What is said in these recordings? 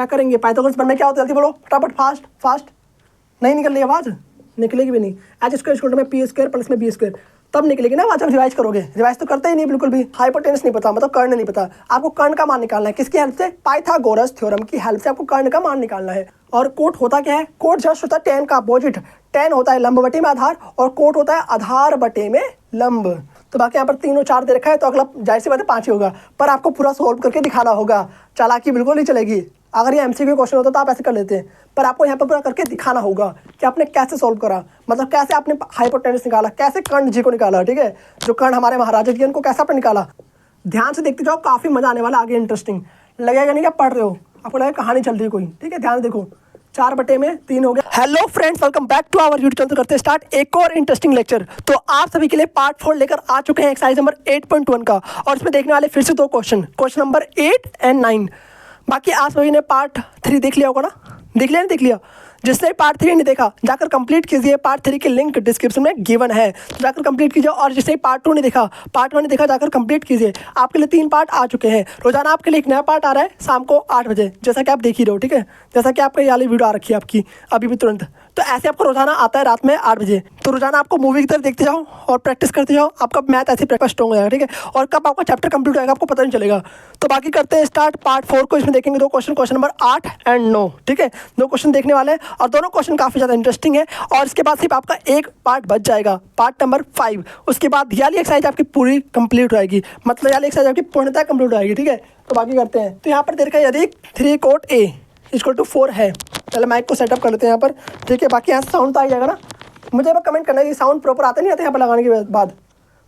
क्या करेंगे? पाइथागोरस बनना क्या होता है? जल्दी बोलो फटाफट, फास्ट फास्ट। नहीं निकल रही आवाज़? निकलेगी भी नहीं। एच स्क्वायर इक्वल टू में पी स्क्वायर प्लस में बी स्क्वायर, तब निकलेगी ना आवाज़। जब रिवाइज करोगे, रिवाइज तो करते ही नहीं बिल्कुल भी। हाइपोटेनस नहीं पता मतलब कर्ण नहीं पता, आपको कर्ण का मान निकालना है। किसकी हेल्प से? पाइथागोरस थ्योरम की हेल्प से आपको कर्ण का मान निकालना है। और कोट होता क्या है? कोट जस्ट होता है टेन का अपोजिट। टेन होता है लंब बटे में आधार, और कोट होता है आधार बटे में लंब। तो बाकी यहाँ पर 3 और 4 दे रखा है, तो अगला जाहिर सी बात है 5 ही होगा, पर आपको पूरा सोल्व करके दिखाना होगा। चालाकी बिल्कुल नहीं चलेगी। अगर ये एमसीक्यू क्वेश्चन होता तो आप ऐसे कर लेते हैं, पर आपको यहाँ पर पूरा करके दिखाना होगा कि आपने कैसे सोल्व करा, मतलब कैसे आपने हाइपोटेनस निकाला, कैसे कर्ण जी को निकाला। ठीक है, जो कर्ण हमारे महाराजा जी उनको कैसे आपने निकाला। ध्यान से देखते जाओ, काफ़ी मजा आने वाला, आगे इंटरेस्टिंग लगेगा। नहीं क्या पढ़ रहे हो, आपको लगेगा कहानी चल रही है कोई। ठीक है, ध्यान देखो, 4 बटे में 3 हो गया। Hello friends, welcome back to our YouTube channel. करते हैं स्टार्ट एक और इंटरेस्टिंग लेक्चर। तो आप सभी के लिए पार्ट 4 लेकर आ चुके हैं एक्सरसाइज नंबर 8.1 का, और इसमें देखने वाले फिर से 2 क्वेश्चन नंबर 8 एंड 9। बाकी आप सभी ने पार्ट 3 देख लिया होगा ना? देख लिया नहीं देख लिया? जिसने पार्ट 3 नहीं देखा जाकर कंप्लीट कीजिए, पार्ट 3 की लिंक डिस्क्रिप्शन में गिवन है, तो जाकर कंप्लीट कीजिए। और जिसने पार्ट 2 नहीं देखा, पार्ट 1 नहीं देखा, जाकर कंप्लीट कीजिए। आपके लिए 3 पार्ट आ चुके हैं। रोजाना आपके लिए एक नया पार्ट आ रहा है शाम को 8 बजे, जैसा कि आप देख ही रहे हो। ठीक है, जैसा कि आपका ये वाली वीडियो आ रखी है आपकी अभी भी तुरंत, तो ऐसे आपको रोजाना आता है रात में 8 बजे। तो रोजाना आपको मूवी की तरफ देखते जाओ और प्रैक्टिस करते जाओ, आपका मैथ ऐसे प्रैक्टिस हो जाएगा। ठीक है, और कब आपका चैप्टर कंप्लीट होगा आपको पता नहीं चलेगा। तो बाकी करते हैं स्टार्ट पार्ट 4 को। इसमें देखेंगे 2 क्वेश्चन नंबर 8 एंड 9। ठीक है, 2 क्वेश्चन देखने वाले हैं, और दोनों क्वेश्चन काफी ज्यादा इंटरेस्टिंग है। और इसके बाद सिर्फ आपका एक पार्ट बच जाएगा, पार्ट नंबर 5। उसके बाद ये वाली एक्सरसाइज आपकी पूरी कंप्लीट रहेगी, मतलब ये वाली एक्सरसाइज आपकी पूर्णतः कंप्लीट रहेगी। ठीक है, तो बाकी करते हैं। तो यहाँ पर दे रखा है यदि 3 कोट ए इक्वल टू 4 है। पहले माइक को सेटअप कर लेते हैं यहाँ पर। ठीक है, बाकी यहाँ से साउंड तो आ जाएगा ना? मुझे अब कमेंट करना है कि साउंड प्रॉपर आता नहीं आता यहाँ पर लगाने के बाद,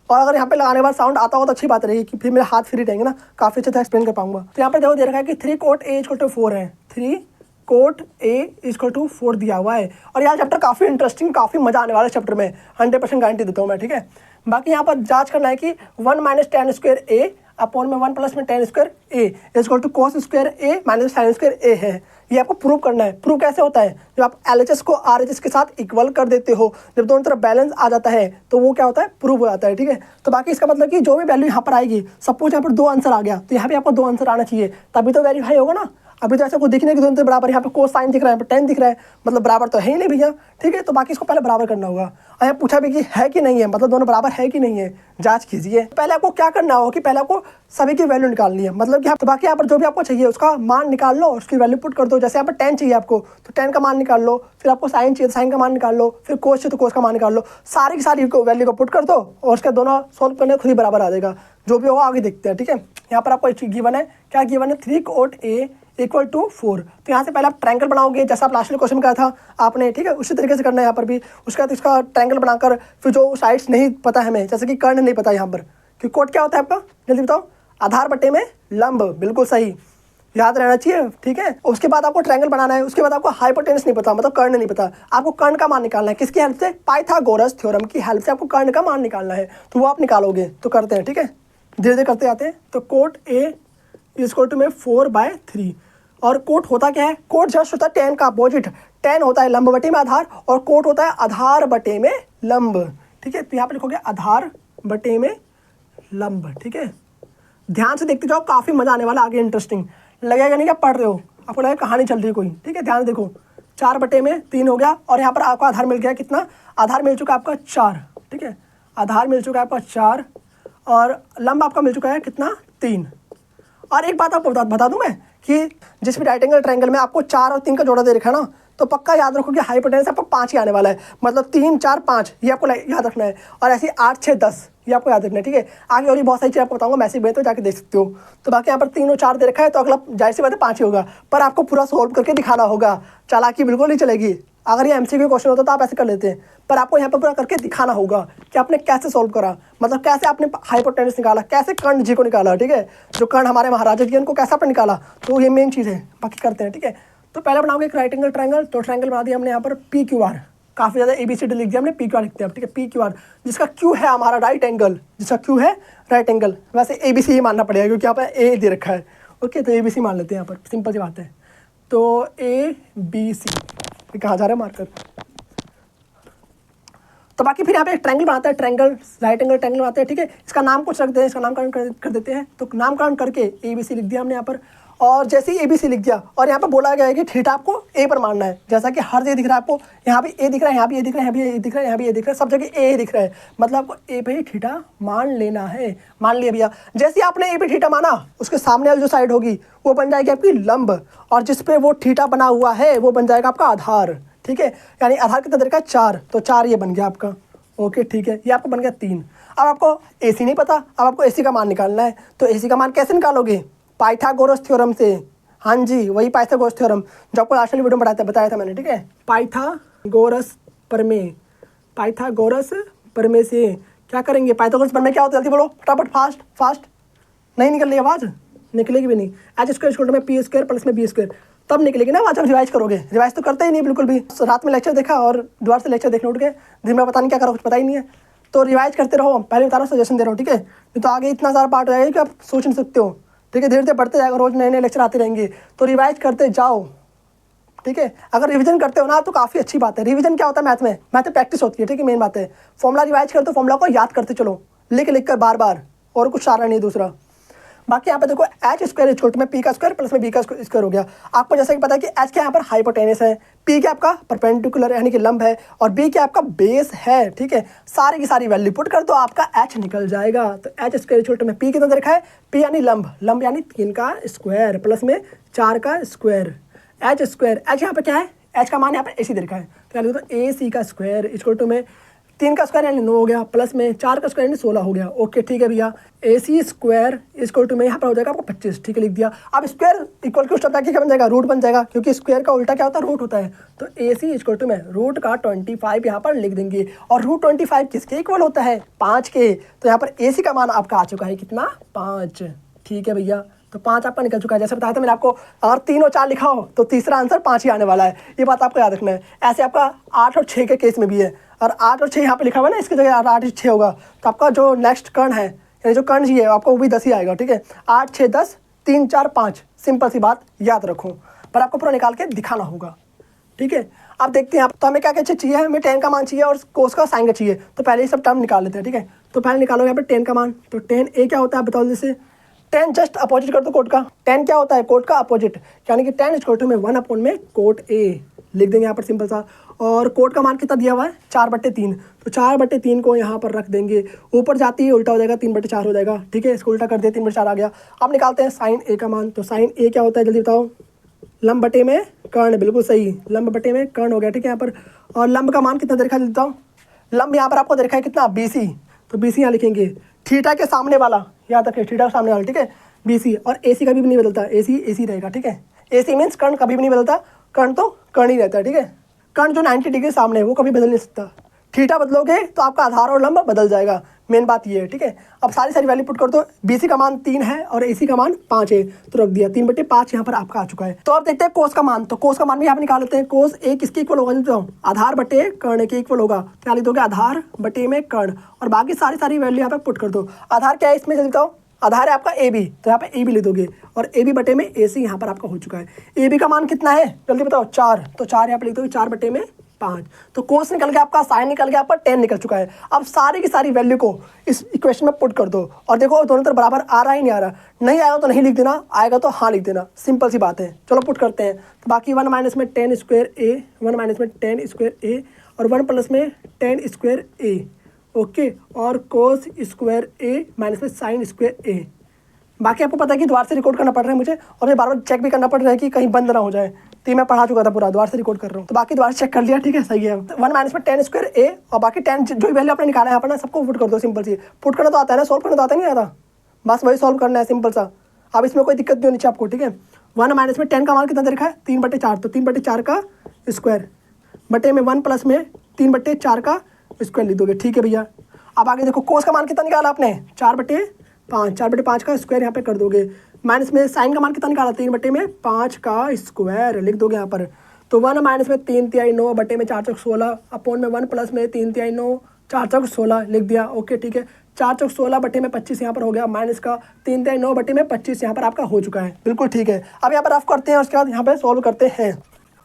और अगर यहाँ पे लगाने के बाद साउंड आता हो तो अच्छी बात रहेगी कि फिर मेरे हाथ फ्री रहेंगे ना, काफ़ी अच्छे से एक्सप्लेन कर पाऊंगा। तो यहाँ पर देखो दे रखा है कि 3 कोट ए इक्वल टू 4 है। 3 कोट ए इक्वल टू 4 दिया हुआ है, और यहाँ चैप्टर काफ़ी इंटरेस्टिंग, काफ़ी मजा आने वाला है चैप्टर में, 100% गारंटी देता हूँ मैं। ठीक है, बाकी यहाँ पर जांच करना है कि 1 minus tan square A upon में 1 प्लस में tan square A equal to cos square A minus sine square A है। ये आपको प्रूव करना है। प्रूव कैसे होता है? जब आप एलएचएस को आरएचएस के साथ इक्वल कर देते हो, जब दोनों तरफ बैलेंस आ जाता है तो वो क्या होता है? प्रूव हो जाता है। ठीक है, तो बाकी इसका मतलब कि जो भी वैल्यू यहाँ पर आएगी, सपोज यहाँ पर 2 आंसर आ गया, तो यहाँ पे आपको 2 आंसर आना चाहिए, तभी तो वेरीफाई होगा ना। अभी तो ऐसा कुछ दिखने के दोनों से बराबर, यहाँ पे कोस साइन दिख रहा है, यहाँ पे टेन दिख रहा है, मतलब बराबर तो है ही नहीं भैया। ठीक है, तो बाकी इसको पहले बराबर करना होगा। और यहाँ पूछा भी कि है कि नहीं है, मतलब दोनों बराबर है कि नहीं है, जांच कीजिए। पहले आपको क्या करना होगा कि पहले आपको सभी की वैल्यू निकालनी है, मतलब कि तो बाकी यहाँ पर जो भी आपको चाहिए उसका मान निकाल लो, उसकी वैल्यू पुट कर दो। जैसे यहाँ पर 10 चाहिए आपको, तो 10 का मान निकाल लो। फिर आपको साइन चाहिए तो साइन का मान निकाल लो। फिर कोस चाहिए तो कोस का मान निकाल लो। सारी की सारी वैल्यू को पुट कर दो, और उसके दोनों सोल्व करने खुद ही बराबर आ जाएगा। जो भी होगा आगे देखते हैं। ठीक है, यहाँ पर आपको गिवन है, क्या गिवन है? 3 कोट ए इक्वल टू 4। तो यहाँ से पहले आप ट्रायंगल बनाओगे, जैसा आप लास्ट में क्वेश्चन करा था आपने। ठीक है, उसी तरीके से करना है यहाँ पर भी। उसके बाद इसका ट्रायंगल बनाकर फिर जो साइड्स नहीं पता है हमें, जैसे कि कर्ण नहीं पता यहाँ पर, कि कोट क्या होता है आपका, जल्दी बताओ। आधार बटे में लंब, बिल्कुल सही, याद रहना चाहिए। ठीक है, उसके बाद आपको ट्रायंगल बनाना है। उसके बाद आपको हाइपोटेनस नहीं पता, मतलब कर्ण नहीं पता, आपको कर्ण का मान निकालना है। किसकी हेल्प से? पाइथागोरस थ्योरम की हेल्प से आपको कर्ण का मान निकालना है, तो वो आप निकालोगे। तो करते हैं, ठीक है, धीरे धीरे करते जाते हैं। तो कोट ए इक्वल टू में 4/3, और कोट होता क्या है? कोट जस्ट होता है टेन का अपोजिट। टेन होता है लंब बटे में आधार, और कोट होता है आधार बटे में लंब। ठीक है, तो यहाँ पे लिखोगे आधार बटे में लंब। ठीक है, ध्यान से देखते जाओ, काफ़ी मजा आने वाला, आगे इंटरेस्टिंग लगेगा। नहीं क्या पढ़ रहे हो, आपको लगेगा कहानी चल रही है कोई। ठीक है, ध्यान देखो, 4 बटे में 3 हो गया, और यहाँ पर आपका आधार मिल गया कितना? आधार मिल चुका है आपका 4। ठीक है, आधार मिल चुका है आपका 4, और लंब आपका मिल चुका है कितना? 3। और एक बात आपको बता दूं मैं कि जिस भी राइट एंगल ट्रायंगल में आपको 4 और 3 का जोड़ा दे रखा है ना, तो पक्का याद रखो कि हाइपोटेनस आपको 5 ही आने वाला है, मतलब 3 4 5 ये आपको याद रखना है। और ऐसे 8 6 10 ये आपको याद रखना है। ठीक है, आगे और भी बहुत सारी चीज़ आपको बताऊंगा, मैसेज में तो जाके देख सकते हो। तो बाकी यहाँ पर 3 और 4 दे रखा है, तो अगला जाहिर सी बात है 5 ही होगा, पर आपको पूरा सोल्व करके दिखाना होगा। चालाकी बिल्कुल नहीं चलेगी। अगर ये एमसीक्यू क्वेश्चन होता तो आप ऐसे कर लेते हैं, पर आपको यहाँ पर पूरा करके दिखाना होगा कि आपने कैसे सोल्व करा, मतलब कैसे आपने हाइपोटेनस निकाला, कैसे कर्ण जी को निकाला। ठीक है, जो कर्ण हमारे महाराजा जी उनको कैसे आपने निकाला, तो ये मेन चीज़ है। बाकी करते हैं। ठीक है, तो पहले बनाओगे एक राइट एंगल ट्रायंगल। तो ट्रायंगल बना दिया हमने यहाँ पर PQR, काफ़ी ज़्यादा ABCD लिख दिया हमने, PQR लिखते हैं। ठीक है, PQR जिसका Q है हमारा राइट एंगल, जिसका Q है राइट एंगल। वैसे ABC ही मानना पड़ेगा क्योंकि यहाँ पर A दे रखा है। ओके, तो ABC मान लेते हैं यहाँ पर, सिंपल सी बात है। तो ABC कहाँ जा रहा है मार्कर। तो बाकी फिर यहाँ पे एक ट्रायंगल बनाता है, ट्रायंगल राइट एंगल ट्रायंगल बनाते हैं। ठीक है, इसका नाम कुछ रखते हैं, इसका नामकरण कर देते हैं। तो नामकरण करके ABC लिख दिया हमने यहाँ पर। और जैसे ही ABC लिख दिया और यहाँ पर बोला गया है कि थीटा आपको A पर मानना है, जैसा कि हर जगह दिख रहा है आपको, यहाँ भी A दिख रहा है, यहाँ भी A दिख रहा है, यहाँ भी A दिख रहा है, यहाँ भी A दिख रहा है, सब जगह A दिख रहा है, मतलब आपको A पे ही थीटा मान लेना है। मान लिया भैया। जैसे ही आपने A पे थीटा माना, उसके सामने वाली जो साइड होगी वो बन जाएगी आपकी लंब, और जिस पे वो थीटा बना हुआ है वो बन जाएगा आपका आधार। ठीक है, यानी आधार कितना दे रखा है 4, तो 4 ये बन गया आपका। ओके ठीक है, ये आपको बन गया 3। अब आपको AC नहीं पता, अब आपको AC का मान निकालना है। तो AC का मान कैसे निकालोगे? पाइथागोरस थ्योरम से। हाँ जी, वही पाइथागोरस थ्योरम जो आपको लास्ट वाली वीडियो में बताया था मैंने। ठीक है, पाइथागोरस प्रमेय, पाइथागोरस प्रमेय से क्या करेंगे? पाइथागोरस प्रमेय क्या होता है? जल्दी बोलो फटाफट, फास्ट फास्ट। नहीं निकल रही आवाज़? निकलेगी भी नहीं। H² में P² प्लस में B², तब निकलेगी ना आवाज़। आप रिवाइज करोगे, रिवाइज तो करते ही नहीं बिल्कुल भी। रात में लेक्चर देखा और दोबारा से लेक्चर देखने उठ गए, दिन में पता नहीं क्या करो, कुछ पता ही नहीं है। तो रिवाइज करते रहो, पहले बता रहा हूँ, सजेशन दे रहा हूँ। ठीक है, नहीं तो आगे इतना सारा पार्ट हो जाएगा कि आप सोच नहीं सकते हो। ठीक है, धीरे धीरे बढ़ते जाएगा, रोज नए नए लेक्चर आते रहेंगे, तो रिवाइज करते जाओ। ठीक है, अगर रिवीजन करते हो ना तो काफ़ी अच्छी बात है। रिवीजन क्या होता है मैथ में? मैथ में प्रैक्टिस होती है। ठीक है, मेन बात है। फॉर्मूला रिवाइज करते हो, फॉर्मूला को याद करते चलो, लिख कर बार बार, और कुछ सारा नहीं दूसरा। बाकी यहाँ पे देखो H² में P² प्लस में B² हो गया। आपको जैसा कि पता है कि H क्या यहाँ पर हाइपोटेनस है, P क्या आपका परपेंडिकुलर यानी कि लंब है, और B क्या आपका बेस है। ठीक है, सारी की सारी वैल्यू पुट कर दो, आपका H निकल जाएगा। तो H² में P कितना दे रखा है? P यानी लंब, लंब यानी 3 का स्क्वायर प्लस में 4 का स्क्वायर। H यहाँ पे क्या है? H का मान यहाँ पे AC दे रखा है, तो यानी तो AC का स्क्वायर इक्वल टू में 3 का स्क्वायर यानी 9 हो गया, प्लस में 4 का स्क्वायर यानी 16 हो गया। ओके ठीक है भैया, AC² इक्वल टू में यहाँ पर हो जाएगा आपको 25। ठीक है, लिख दिया। अब स्क्वायर इक्वल टू स्टेप क्या बन जाएगा? रूट बन जाएगा, क्योंकि स्क्वायर का उल्टा क्या होता है? रूट होता है। तो AC इक्वल टू में रूट का 25 यहाँ पर लिख देंगे, और रूट 25 किसके इक्वल होता है? 5 के। तो यहाँ पर AC का मान आपका आ चुका है कितना? 5। ठीक है भैया, तो 5 आपका निकल चुका है। जैसे बताया था मैंने आपको, अगर 3 और 4 लिखा हो तो तीसरा आंसर 5 ही आने वाला है, ये बात आपको याद रखना है। ऐसे आपका 8 और 6 के केस में भी है, और 8 और 6 यहाँ पे लिखा हुआ है ना, इसकी जगह 8 और 6 होगा, तो आपका जो नेक्स्ट कर्ण है, यानी जो कर्ण जी है, आपको वो भी 10 ही आएगा। ठीक है, 8 6 10, 3 4 5, सिंपल सी बात याद रखो, पर आपको पूरा निकाल के दिखाना होगा। ठीक है, अब देखते हैं। तो हमें क्या क्या चाहिए? हमें tan का मान चाहिए और कोस का साइन का चाहिए। तो पहले ये सब टर्म निकाल लेते हैं। ठीक है, तो पहले निकालो यहाँ पे tan का मान। तो tan A क्या होता है बताओ? जैसे tan जस्ट अपोजिट कर दो कोट का। tan क्या होता है? कोट का अपोजिट, यानी कि tan इक्वल टू में 1 में कोट A लिख देंगे यहाँ पर सिंपल सा। और कोट का मान कितना दिया हुआ है? 4/3, तो 4/3 को यहाँ पर रख देंगे, ऊपर जाती है उल्टा हो जाएगा, 3/4 हो जाएगा। ठीक है, इसको उल्टा कर दिया, 3/4 आ गया। अब निकालते हैं साइन A का मान। तो साइन A क्या होता है जल्दी बताओ? लंब बटे में कर्ण, बिल्कुल सही, लंब बटे में कर्ण हो गया। ठीक है, यहाँ पर और लंब का मान कितना दे रखा है देता हूँ? लंब यहाँ पर आपको दे रखा है कितना? BC, तो BC यहाँ लिखेंगे। थीटा के सामने वाला याद रखें, थीटा के सामने वाला। ठीक है, BC, और AC कभी भी नहीं बदलता, AC रहेगा। ठीक है, AC मीन्स कर्ण कभी भी नहीं बदलता, कर्ण तो कर्ण ही रहता है। ठीक है, कर्ण जो 90 डिग्री सामने है वो कभी बदल नहीं सकता। थीटा बदलोगे तो आपका आधार और लंब बदल जाएगा, मेन बात ये है। ठीक है, अब सारी वैल्यू पुट कर दो। BC का मान 3 है और AC का मान 5 है, तो रख दिया, 3/5 यहाँ पर आपका आ चुका है। तो अब देखते हैं कोस का मान। तो कोस का मान भी यहाँ पर निकाल लेते हैं। कोस A किसके इक्वल होगा? जो आधार बटे कर्ण के इक्वल होगा, तो यहाँ लिख दोगे आधार बटे में कर्ण, और बाकी सारी वैल्यू यहाँ पे पुट कर दो। आधार क्या है इसमें जल्दी बताओ? आधार है आपका AB, तो यहाँ पे AB लिख दोगे, और AB बटे में AC यहाँ पर आपका हो चुका है। AB का मान कितना है जल्दी बताओ? 4, तो 4 यहाँ पे लिख दोगे, 4/5। तो कोस निकल गया आपका, साइन निकल गया आपका, tan निकल चुका है। अब सारी की सारी वैल्यू को इस इक्वेशन में पुट कर दो, और देखो दोनों तरफ बराबर आ रहा ही नहीं आ रहा। नहीं आएगा तो नहीं लिख देना, आएगा तो हाँ लिख देना, सिंपल सी बात है। चलो पुट करते हैं। तो बाकी 1 माइनस में tan स्क्वायर A, 1 माइनस में tan स्क्वायर A, और 1 प्लस में tan स्क्वायर A। ओके, और कोस स्क्वायर A माइनस में साइन स्क्वायर A। बाकी आपको पता है कि द्वार से रिकॉर्ड करना पड़ रहा है मुझे, और मुझे बार बार चेक भी करना पड़ रहा है कि कहीं बंद ना हो जाए, तो ये मैं पढ़ा चुका था पूरा, द्वार से रिकॉर्ड कर रहा हूँ। तो बाकी द्वार से चेक कर लिया, ठीक है, सही है। 1 माइनस में tan स्क्वायर A, और बाकी tan जो भी वैल्यू आपने निकाला है यहाँ पर ना, सबको पुट कर दो। सिंपल सी पुट करना तो आता है ना, सॉल्व करना तो आता नहीं आता, बस वही सॉल्व करना है सिंपल सा। अब इसमें कोई दिक्कत नहीं होनी चाहिए आपको। ठीक है, 1 माइनस में tan का मान कितना दे रखा है? 3/4, तो 3/4 का स्क्वायर बटे में 1 प्लस में 3/4 का स्क्वायर लिख दोगे। ठीक है भैया, अब आगे देखो कोस का मान कितना निकाला आपने? 4/5, 4/5 का स्क्वायर यहाँ पे कर दोगे, माइनस में साइन का मान कितना निकाला? 3/5 का स्क्वायर लिख दोगे यहाँ पर। तो 1 माइनस में 3/3 9 बटे में 4 चौक 16 अपॉन में 1 प्लस में 3/3 9 4 चौक 16 लिख दिया। ओके ठीक है, 4 चौक 16 बटे में 25 यहाँ पर हो गया, माइनस का 3/3 9 बटे में 25 यहाँ पर आपका हो चुका है। बिल्कुल ठीक है, अब यहाँ पर रफ करते हैं, उसके बाद यहाँ पे सॉल्व करते हैं।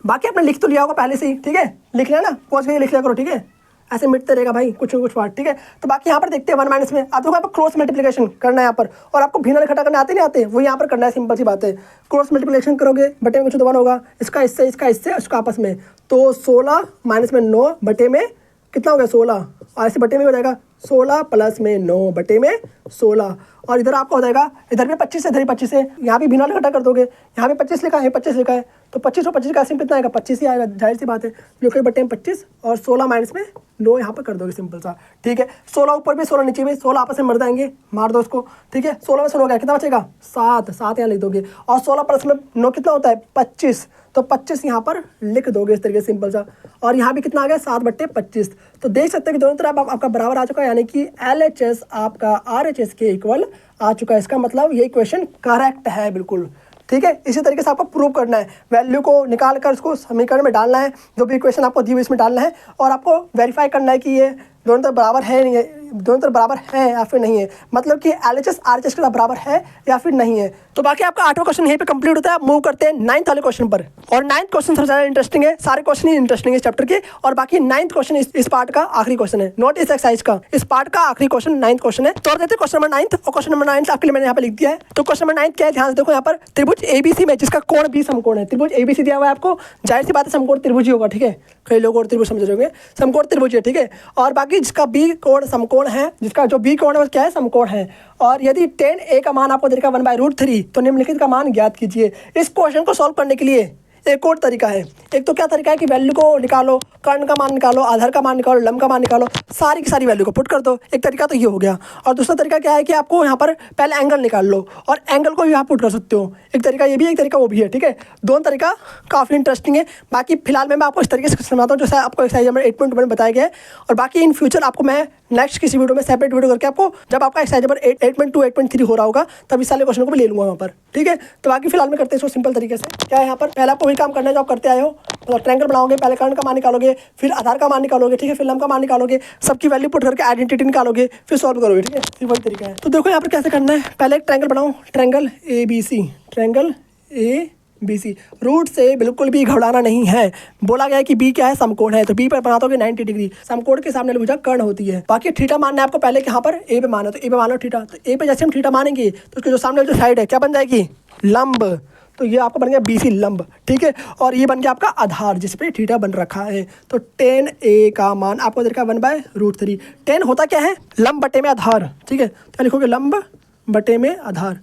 बाकी आपने लिख तो लिया होगा पहले से ही, ठीक है, लिख लिया ना, पहुँच के लिख लिया करो। ठीक है, ऐसे मिटते रहेगा भाई कुछ न कुछ पार्ट, ठीक है। तो बाकी यहाँ पर देखते हैं 1 माइनस में आप देखो यहाँ पर क्रॉस मल्टीप्लिकेशन करना है यहाँ पर, और आपको भिन्न इकट्ठा करने आते नहीं आते, वो यहाँ पर करना है, सिंपल सी बात है। क्रॉस मल्टीप्लिकेशन करोगे बटे में कुछ तो 1 होगा, इसका इससे उसका आपस में, तो 16 माइनस में 9 बटे में कितना हो गया 16, और ऐसे बटे में हो जाएगा 16 प्लस में 9 बटे में 16, और इधर आपका हो जाएगा, इधर भी 25 है, इधर भी 25 है, यहाँ भी भिन्न इकट्ठा कर दोगे, यहाँ पे 25 लिखा है, 25 लिखा है, तो 25 और 25 का सिंपल कितना आएगा 25 ही आएगा, जाहिर सी बात है, जो कि बटे में 25 और 16 माइनस में 9 यहाँ पर कर दोगे, सिंपल सा, ठीक है। 16 ऊपर भी 16 नीचे भी, 16 आपस में मर जाएंगे, मार दो उसको, ठीक है। 16 में 16 हो गया, कितना बचेगा 7 यहाँ लिख दोगे, और 16 प्लस में 9 कितना होता है 25, तो 25 यहाँ पर लिख दोगे इस तरीके से, सिंपल सा। और यहाँ भी कितना आ गया 7/25, तो देख सकते हैं कि दोनों तरफ आपका बराबर आ चुका है, यानी कि LHS आपका RHS के इक्वल आ चुका है। इसका मतलब ये इक्वेशन करेक्ट है बिल्कुल, ठीक है। इसी तरीके से आपको प्रूव करना है, वैल्यू को निकाल कर उसको समीकरण में डालना है, जो भी इक्वेशन आपको दी हुई इसमें डालना है, और आपको वेरीफाई करना है कि ये दोनों तरफ बराबर है नहीं है, दोनों तरफ बराबर है या फिर नहीं है, मतलब कि LHS RHS के साथ बराबर है या फिर नहीं है। तो बाकी आपका 8वां क्वेश्चन यहीं पे कंप्लीट होता है। मूव करते हैं 9th वाले क्वेश्चन पर, और 9th क्वेश्चन सबसे ज़्यादा इंटरेस्टिंग है, सारे क्वेश्चन ही इंटरेस्टिंग है इस चैप्टर के, और बाकी 9th क्वेश्चन इस पार्ट का आखिरी क्वेश्चन है, नोट इस एक्सरसाइज का, इस पार्ट का आखिरी क्वेश्चन 9th क्वेश्चन है। तो देते क्वेश्चन नंबर 9th, और क्वेश्चन नंबर 9 आपके लिए मैंने यहाँ पे लिख दिया है। तो क्वेश्चन नंबर 9 क्या है, ध्यान से देखो, यहाँ पर त्रिभुज ABC में जिसका कोण भी समकोण है, त्रिभुज ABC दिया हुआ है आपको, जाहिर सी बात है समकोण त्रिभुज ही होगा, ठीक है। कई लोग और त्रिभुज समझ रहे होंगे, समकोण त्रिभुज है, ठीक है। और बाकी जिसका B कोण समकोण है, जिसका जो B कोण है वो क्या है समकोण है, और यदि tan A का मान आपको देगा 1/√3, तो निम्नलिखित का मान ज्ञात कीजिए। इस क्वेश्चन को सॉल्व करने के लिए एक और तरीका है, एक तो क्या तरीका है कि वैल्यू को निकालो, कर्ण का मान निकालो, आधार का मान निकालो, लंब का मान निकालो, सारी की सारी वैल्यू को पुट कर दो, एक तरीका तो ये हो गया। और दूसरा तरीका क्या है कि आपको यहाँ पर पहले एंगल निकाल लो, और एंगल को भी यहाँ पुट कर सकते हो, एक तरीका ये भी है, एक तरीका वो भी है, ठीक है। दोनों तरीका काफ़ी इंटरेस्टिंग है। बाकी फिलहाल मैं आपको इस तरीके से समझाता हूँ, जो आपको एक्सरसाइज नंबर 8.1 में बताया गया है, और बाकी इन फ्यूचर आपको मैं नेक्स्ट किसी वीडियो में सेपरेट वीडियो करके आपको, जब आपका एक्सरसाइज नंबर 8.2 8.3 हो रहा होगा, तब इस सारे क्वेश्चन को भी ले लूँगा वहाँ पर, ठीक है। तो बाकी फिलहाल में करते हैं इसको सिंपल तरीके से। क्या है यहाँ पर, पहले आपको वही काम करना है जो आप करते आए हो, मतलब ट्रायंगल बनाओगे, पहले कर्ण का मान निकालोगे, फिर आधार का मान निकालोगे, ठीक है, फिर लंब का मान निकालोगे, सबकी वैल्यू पुट करके आइडेंटिटी निकालोगे, फिर सॉल्व करोगे, ठीक है। ये वही तरीका है। तो देखो यहाँ पर कैसे करना है, पहले एक ट्रायंगल बनाओ, triangle ABC, triangle ABC, route से बिल्कुल भी घबराना नहीं है। बोला गया है कि B क्या है समकोण है, तो B पर बना दोगे 90 डिग्री, समकोण के सामने भुजा कर्ण होती है। बाकी थीटा मानना है आपको पहले, यहाँ पर A पे मानो, तो A पे मानो थीटा, तो A पे जैसे हम थीटा मानेंगे तो उसके जो सामने जो साइड है क्या बन जाएगी लंब, तो ये आपका बन गया BC लंब, ठीक है। और ये बन गया आपका आधार जिस पे थीटा बन रखा है। तो tan A का मान आपको देखा 1/√3, tan होता क्या है लंब बटे में आधार, ठीक है। तो लिखोगे लंब बटे में आधार,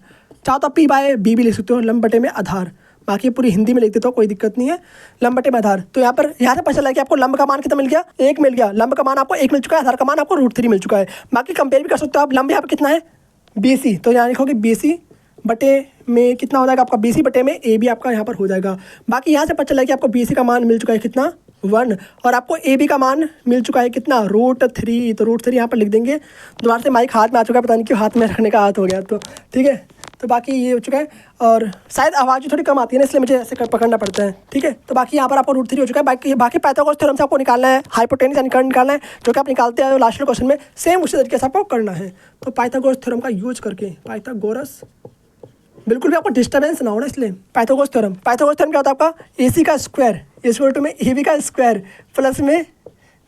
चाहो तो P/B भी लिख सकते हो, लंब बटे में आधार, बाकी पूरी हिंदी में लिख देता हूँ, कोई दिक्कत नहीं है, लंब बटे में आधार। तो यहाँ पर यहाँ से पता चला कि आपको लंब का मान कितना मिल गया, 1 मिल गया, लंब का मान आपको 1 मिल चुका है, आधार का मान आपको √3 मिल चुका है। बाकी कंपेयर भी कर सकते हो आप, लंब यहाँ पर कितना है BC, तो यहाँ लिखोगे BC बटे में कितना हो जाएगा आपका BC बटे में AB आपका यहाँ पर हो जाएगा। बाकी यहाँ से पता चला कि आपको BC का मान मिल चुका है कितना 1, और आपको AB का मान मिल चुका है कितना √3, तो √3 यहाँ पर लिख देंगे। दोबारा से माइक हाथ में आ चुका है, पता नहीं क्यों हाथ में रखने का हाथ हो गया, तो ठीक है। तो बाकी ये हो चुका है, और शायद आवाज़ थोड़ी कम आती है ना, इसलिए मुझे ऐसे पकड़ना पड़ता है, ठीक है। तो बाकी यहाँ पर आपको √3 हो चुका है। बाकी पाइथागोरस थ्योरम से आपको निकालना है हाइपोटेनस यानी कर्ण निकालना है, जो कि आप निकालते हैं लास्ट क्वेश्चन में, सेम उसी तरीके से आपको करना है। तो पाइथागोरस थ्योरम का यूज करके, पाइथागोरस बिल्कुल भी आपको डिस्टर्बेंस ना हो ना, इसलिए पाइथागोरस थ्योरम क्या होता है आपका AC का स्क्वायर इक्वल टू में AB का स्क्वायर प्लस में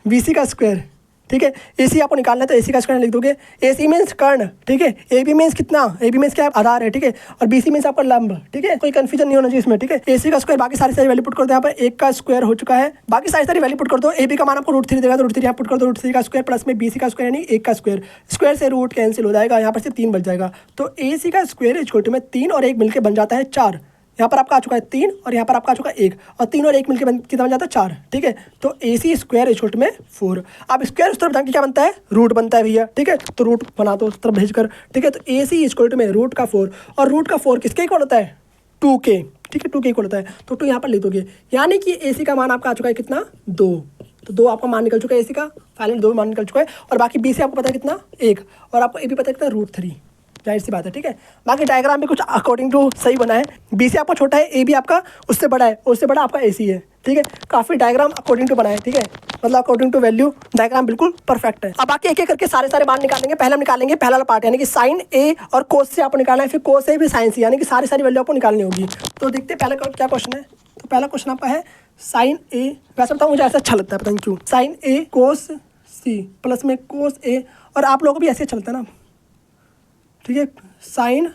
BC का स्क्वायर, ठीक है। AC आपको निकालना है तो AC का स्क्वायर लिख दोगे। AC मीन्स कर्ण, ठीक है। AB मीन्स कितना, AB मीन्स क्या है आधार है, ठीक है। और BC मीन्स आपका लंब, ठीक है, कोई कंफ्यूजन नहीं होना चाहिए इसमें, ठीक है। AC का स्क्वायर, बाकी सारी वैल्यू पुट कर दो, यहाँ पर 1 का स्क्वायर हो चुका है, बाकी सारी वैल्यू पुट कर दो। AB का मान आपको √3 देगा, तो √3 यहाँ पुट कर दो, √3 का स्क्वायर प्लस में BC का स्क्वायर यानी 1 का स्क्वायर, स्क्वायर से रूट कैंसिल हो जाएगा, यहाँ पर से 3 बच जाएगा। तो AC का स्क्वायर इक्वल टू में 3 और 1 मिलकर बन जाता है 4, यहाँ पर आपका आ चुका है 3 और यहाँ पर आपका आ चुका है 1, और 3 और 1 मिलकर कितना बन जाता है 4, ठीक है। तो AC स्क्वायर इक्वल टू में 4, अब स्क्वायर उस तरफ जाके क्या बनता है रूट बनता है भैया, ठीक है। तो रूट बना दो उस तरफ भेज कर, ठीक है। तो AC इक्वल टू में रूट का 4, और रूट का 4 किसके इक्वल होता है 2 के, ठीक है, 2 के इक्वल होता है। तो 2 यहाँ पर लिख दोगे, यानी कि AC का मान आपका आ चुका है कितना 2, तो 2 आपका मान निकल चुका है AC का, फाइनल 2 मान निकल चुका है। और बाकी BC आपको पता है कितना 1, और आपको AB पता है कितना √3, जाहिर सी बात है, ठीक है। बाकी डायग्राम भी कुछ अकॉर्डिंग टू सही बना है, BC आपका छोटा है, AB आपका उससे बड़ा है, उससे बड़ा आपका AC है, ठीक है। काफ़ी डायग्राम अकॉर्डिंग टू बना है, ठीक है, मतलब अकॉर्डिंग टू वैल्यू डायग्राम बिल्कुल परफेक्ट है। अब बाकी एक एक करके सारे मान निकालेंगे। पहले हम निकालेंगे पहला वाला पार्ट, यानी कि साइन A और कोस से आपको निकालना है, फिर कोस A भी साइन C, यानी कि सारी वैल्यू आपको निकालनी होगी। तो देखते हैं पहला क्या क्वेश्चन है। तो पहला क्वेश्चन आपका है साइन A, वैसे बताऊँ मुझे ऐसा अच्छा लगता है, पता नहीं क्यों, sine A cos C plus में कोस ए, और आप लोगों को भी ऐसे चलता है ना, ठीक है, साइन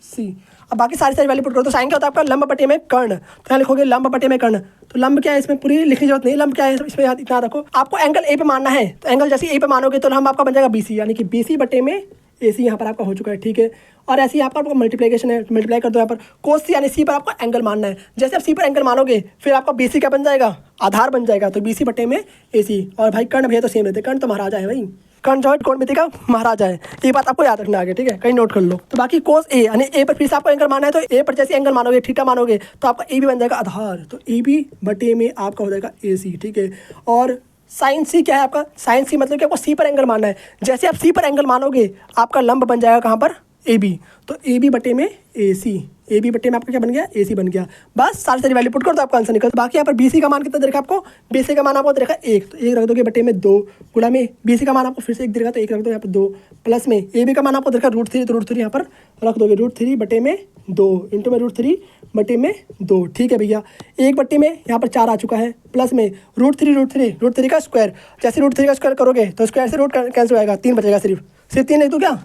सी। अब बाकी सारी वैल्यू पुट करो। तो साइन क्या होता है आपका, लंब बटे में कर्ण, तो यहाँ लिखोगे लंब बटे में कर्ण। तो लंब क्या है, इसमें पूरी लिखने की जरूरत नहीं, लंब क्या है इसमें इतना रखो। आपको एंगल ए पे मानना है, तो एंगल जैसे ए पे मानोगे तो लंब आपका बन जाएगा BC, यानी कि BC बटे में AC यहाँ पर आपका हो चुका है, ठीक है। और ऐसे ही आपका मल्टीप्लिकेशन है, मल्टीप्लाई कर दो यहाँ पर कोस सी, यानी सी पर आपको एंगल मानना है। जैसे आप सी पर एंगल मानोगे फिर आपका BC क्या बन जाएगा, आधार बन जाएगा, तो BC बटे में AC। और भाई कर्ण भैया तो सेम रहते, कर्ण तो महाराजा है भाई, कर्ण जॉइंट कोण मिति का महाराजा है, ये बात आपको याद रखना आगे, ठीक है, कहीं नोट कर लो। तो बाकी कोस ए, यानी ए पर फिर से आपको एंगल मानना है, तो ए पर जैसे एंगल मानोगे, थीटा मानोगे, तो आपका AB बन जाएगा आधार, तो AB बटे में आपका हो जाएगा AC, ठीक है। और साइन सी क्या है आपका, साइन सी मतलब कि आपको सी पर एंगल मानना है। जैसे आप सी पर एंगल मानोगे आपका लंब बन जाएगा कहाँ पर, AB, तो AB बटे में AC, AB बटे में आपका क्या बन गया, AC बन गया। बस सारी वैल्यू पुट करो तो आपका आंसर निकल। बाकी यहाँ पर BC का मान कितना दे रखा आपको, BC का मान आपको दे रखा 1, तो 1 रख दोगे बटे में 2, गुणा में BC का मान आपको फिर से 1 दे रखा, तो 1 रख दो यहाँ पर 2, प्लस में AB का मान आपको दे रखा √3, तो √3 यहाँ पर रख दोगे, √3 बटे में 2 इंटू में √3 बटे में 2, ठीक है भैया। 1 बटे में यहाँ पर 4 आ चुका है, प्लस में √3 का स्क्वायर, जैसे √3 का स्क्वायर करोगे तो स्क्वायर से रूट कैंसिल हो जाएगा, 3 बचेगा, सिर्फ 3 लिख दो क्या,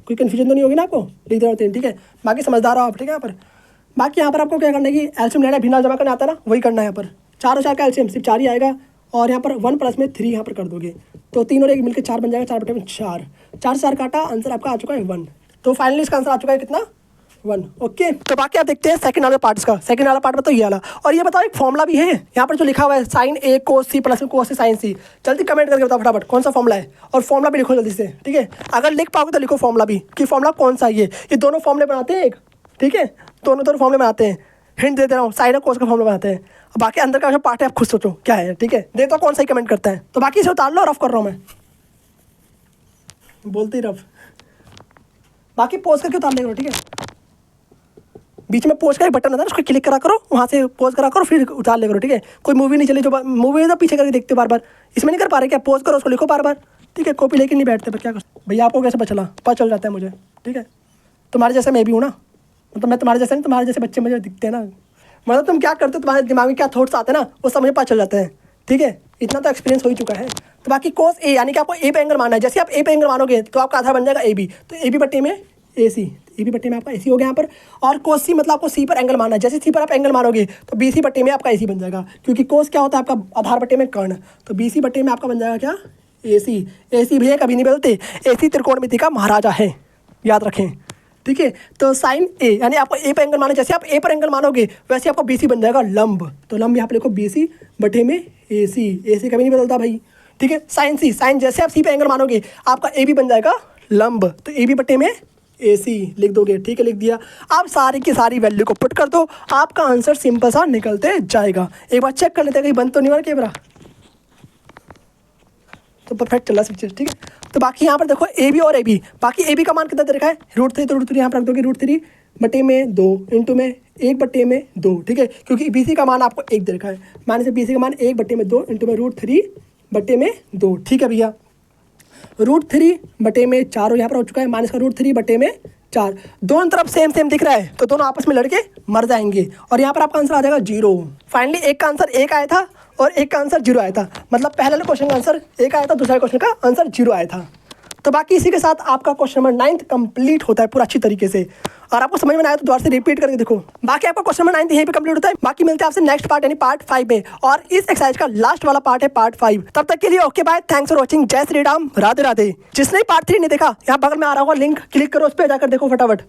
कोई कन्फ्यूजन तो नहीं होगी ना आपको, लिख दे रहा हूँ 3, ठीक है। बाकी समझदार हो आप, ठीक है। यहाँ पर बाकी यहाँ पर आपको क्या करना है कि एल्शियम लेना है, भिन्नाल जमा करना आता है ना, वही करना है। यहाँ पर 4 और 4 का एल्शियम सिर्फ 4 ही आएगा, और यहाँ पर 1 प्लस में 3 यहाँ पर कर दोगे, तो 3 और 1 मिलकर 4 बन जाएगा, 4 बटे में 4, 4 से 4 काटा, आंसर आपका आ चुका है 1। तो फाइनली इसका आंसर आ चुका है कितना, 1, ओके। तो बाकी आप देखते हैं सेकंड वाला पार्ट का, सेकंड वाला पार्ट बताओ ये वाला। और ये बताओ एक फॉर्मूला भी है यहाँ पर जो लिखा हुआ है, sine A cos C plus में कोस C साइन C। जल्दी कमेंट करके बताओ फटाफट कौन सा फॉर्मूला है, और फॉर्मूला भी लिखो जल्दी से, ठीक है। अगर लिख पाओगे तो लिखो फॉर्मूला भी, कि फॉर्मूला कौन सा है। ये दोनों फॉर्मूले बनाते हैं एक, ठीक है, दोनों फॉर्मूले बनाते हैं, हिंट दे दे रहा हूँ, साइन और कोस का फॉर्मूला बनाते हैं। बाकी अंदर का जो पार्ट है आप खुद सोचो क्या है, ठीक है। देखो कौन सा ही कमेंट करता है। तो बाकी इसे उतार लो, रफ कर रहा हूँ मैं, बोलते ही रफ। बाकी पोज करके उतार ले, ठीक है। बीच में पोज का एक बटन आता है, उसको क्लिक करा करो, वहाँ से पोज करा करो, फिर उतार ले करो, ठीक है। कोई मूवी नहीं चली, जो मूवी तो पीछे करके देखते हो बार बार, इसमें नहीं कर पा रहे क्या, पोज करो, उसको लिखो बार बार, ठीक है। कॉपी लेके नहीं बैठते, पर क्या कर भैया, आपको कैसे पता चल जाता है मुझे, ठीक है। तुम्हारे जैसे मैं भी हूँ ना, मतलब मैं तुम्हारे जैसे नहीं, तुम्हारे जैसे बच्चे मुझे दिखते हैं ना, मतलब तुम क्या करते हो, तुम्हारे दिमाग में क्या थॉट्स आते हैं ना, वो सब मुझे पता चल जाते हैं, ठीक है। इतना तो एक्सपीरियंस हो ही चुका है। तो बाकी कोस ए, यानी कि आपको ए पे एंगल मानना है। जैसे आप ए पे एंगल मानोगे तो आपका आधार बन जाएगा AB, तो AB बटे में AC, AB बटे में आपका AC हो गया यहाँ पर। और कोस सी मतलब आपको C पर एंगल मानना है। जैसे C पर आप एंगल मानोगे तो BC बटे में आपका AC बन जाएगा, क्योंकि कोस क्या होता है आपका आधार बटे में कर्ण, तो BC बटे में आपका बन जाएगा क्या, AC भैया कभी नहीं बदलते, AC त्रिकोणमिति का महाराजा है, याद रखें, ठीक है। तो साइन A, यानी आपको A पर एंगल माना, जैसे आप A पर एंगल मानोगे वैसे आपको BC बन जाएगा लंब, तो लंब यहाँ पर लिखो BC बटे में AC कभी नहीं बदलता भाई, ठीक है। साइन C, साइन जैसे आप C पर एंगल मानोगे आपका AB बन जाएगा लंब, तो AB बटे में AC लिख दोगे, ठीक है, लिख दिया। आप सारी की सारी वैल्यू को पुट कर दो, आपका आंसर सिंपल सा निकलते जाएगा। एक बार चेक कर लेते हैं कहीं बंद तो नहीं हो रहा कैमरा, तो परफेक्ट चला सब चीज़, ठीक है। तो बाकी यहाँ पर देखो AB और AB, बाकी AB का मान कितना दे रखा है, √3, तो √3 यहाँ पर रख दोगे, √3 बटे में 2 इंटू में 1 बटे में 2, ठीक है, क्योंकि BC का मान आपको 1 दे रखा है, माने से BC का मान 1 बटे में 2 इंटू में √3 बटे में 2, ठीक है भैया। √3 बटे में 4 यहाँ पर हो चुका है, माइनस का √3 बटे में 4, दोनों तरफ सेम दिख रहा है, तो दोनों आपस में लड़के मर जाएंगे, और यहाँ पर आपका आंसर आ जाएगा 0। फाइनली एक का आंसर 1 आया था और एक का आंसर 0 आया था, मतलब पहले वाले क्वेश्चन का आंसर 1 आया था, दूसरे क्वेश्चन का आंसर 0 आया था। तो बाकी इसी के साथ आपका क्वेश्चन नंबर 9 कंप्लीट होता है पूरा अच्छी तरीके से। और आपको समझ में आया तो दोबारा से रिपीट करके देखो। बाकी आपका क्वेश्चन नंबर 9 यहीं पे कंप्लीट होता है। बाकी मिलते हैं आपसे नेक्स्ट पार्ट यानी पार्ट 5 में, और इस एक्सरसाइज का लास्ट वाला पार्ट है पार्ट 5। तब तक के लिए okay bye, thanks for watching, जय श्री राम, राधे राधे। जिसने पार्ट 3 नहीं देखा, यहाँ बगल में आ रहा होगा लिंक, क्लिक करो उस पर, जाकर देखो फटाफट।